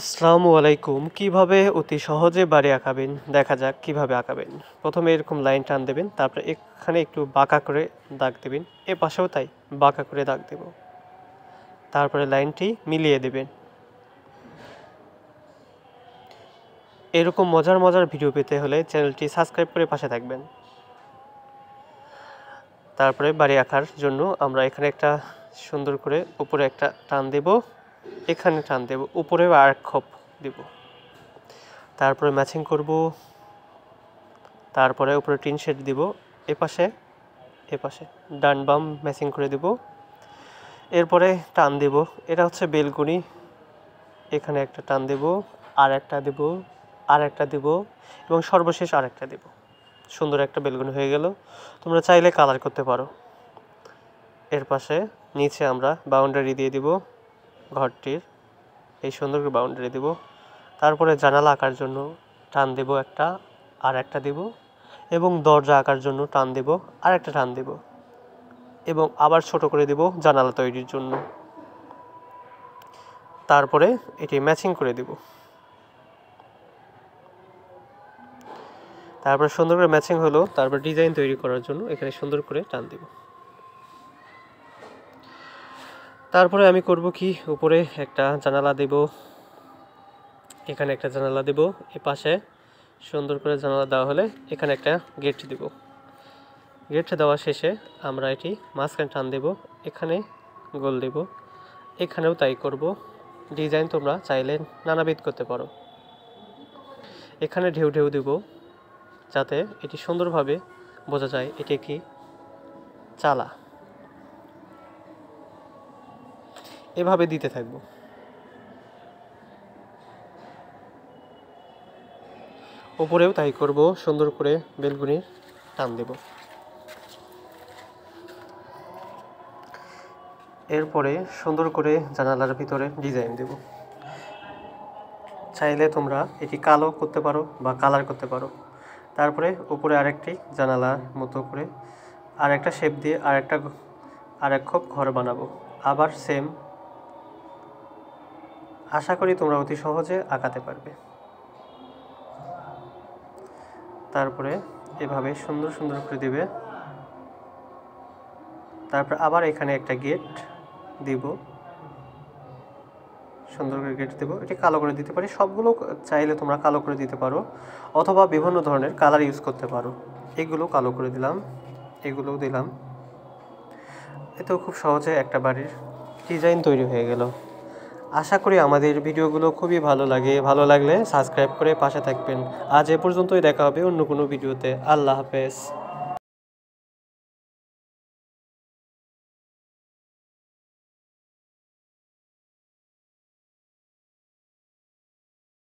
আসসালামু আলাইকুম। কিভাবে অতি সহজে বাড়ি আঁকাবেন? দেখা যাক কিভাবে আঁকাবেন। প্রথমে এরকম লাইন টান দেবেন, তারপরে এখানে একটু বাঁকা করে দাগ দেবেন। এপাশেও তাই বাঁকা করে দাগ দেব। তারপরে লাইনটি মিলিয়ে দেবেন। এরকম মজার মজার ভিডিও পেতে হলে চ্যানেলটি সাবস্ক্রাইব করে পাশে থাকবেন। তারপরে বাড়ি আঁকার জন্য আমরা এখানে একটা সুন্দর করে উপরে একটা টান দেব, এখানে টান দেব, উপরেও আরেক খোপ দেব। তারপরে ম্যাচিং করব। তারপরে উপরে টিন শেড দিব, এপাশে এপাশে ডান বাম ম্যাচিং করে দিব। এরপরে টান দেব, এটা হচ্ছে বেলকনি, এখানে একটা টান দেব, আর একটা দেব, আর একটা দেব এবং সর্বশেষ আরেকটা দেব। সুন্দর একটা বেলকনি হয়ে গেল। তোমরা চাইলে কালার করতে পারো। এর পাশে নিচে আমরা বাউন্ডারি দিয়ে দিব ঘরটির, এই সুন্দর করে বাউন্ডারি দিব। তারপরে জানালা আঁকার জন্য টান দেব একটা, আর একটা দেব এবং দরজা আঁকার জন্য টান দেব, আর একটা টান দেব এবং আবার ছোট করে দেব জানালা তৈরির জন্য। তারপরে এটি ম্যাচিং করে দেব। তারপরে সুন্দর করে ম্যাচিং হলো, তারপর ডিজাইন তৈরি করার জন্য এখানে সুন্দর করে টান দেব। তারপরে আমি করব কি, উপরে একটা জানালা দেব, এখানে একটা জানালা দেব, এই পাশে সুন্দর করে জানালা দেওয়া হলে এখানে একটা গেট দেব। গেট দেওয়া শেষে আমরা এটি মাঝখানে টান দেব, এখানে গোল দেব, এখানেও তাই করব। ডিজাইন তোমরা চাইলে নানাবিধ করতে পারো। এখানে ঢেউ ঢেউ দেব যাতে এটি সুন্দরভাবে বোঝা যায় এটি কি চালা। এভাবে দিতে থাকব। উপরেও তাই করব, সুন্দর করে বেলকুনির টান দেব। এরপরে সুন্দর করে জানালার ভিতরে ডিজাইন দেব। চাইলে তোমরা এটি কালো করতে পারো বা কালার করতে পারো। তারপরে উপরে আরেকটি জানালার মতো করে আরেকটা শেপ দিয়ে আরেক খোপ ঘর বানাবো। আবার সেম। আশা করি তোমরা অতি সহজে আঁকাতে পারবে। তারপরে এভাবে সুন্দর সুন্দর করে দিবে। তারপর আবার এখানে একটা গেট দিব, সুন্দর করে গেট দেবো। এটি কালো করে দিতে পারি, সবগুলো চাইলে তোমরা কালো করে দিতে পারো অথবা বিভিন্ন ধরনের কালার ইউজ করতে পারো। এগুলো কালো করে দিলাম, এগুলোও দিলাম। এতেও খুব সহজে একটা বাড়ির ডিজাইন তৈরি হয়ে গেল। আশা করি আমাদের ভিডিওগুলো খুবই ভালো লাগে। ভালো লাগলে সাবস্ক্রাইব করে পাশে থাকবেন। আজ এ পর্যন্তই, দেখা হবে অন্য কোনো ভিডিওতে। আল্লাহ হাফেজ।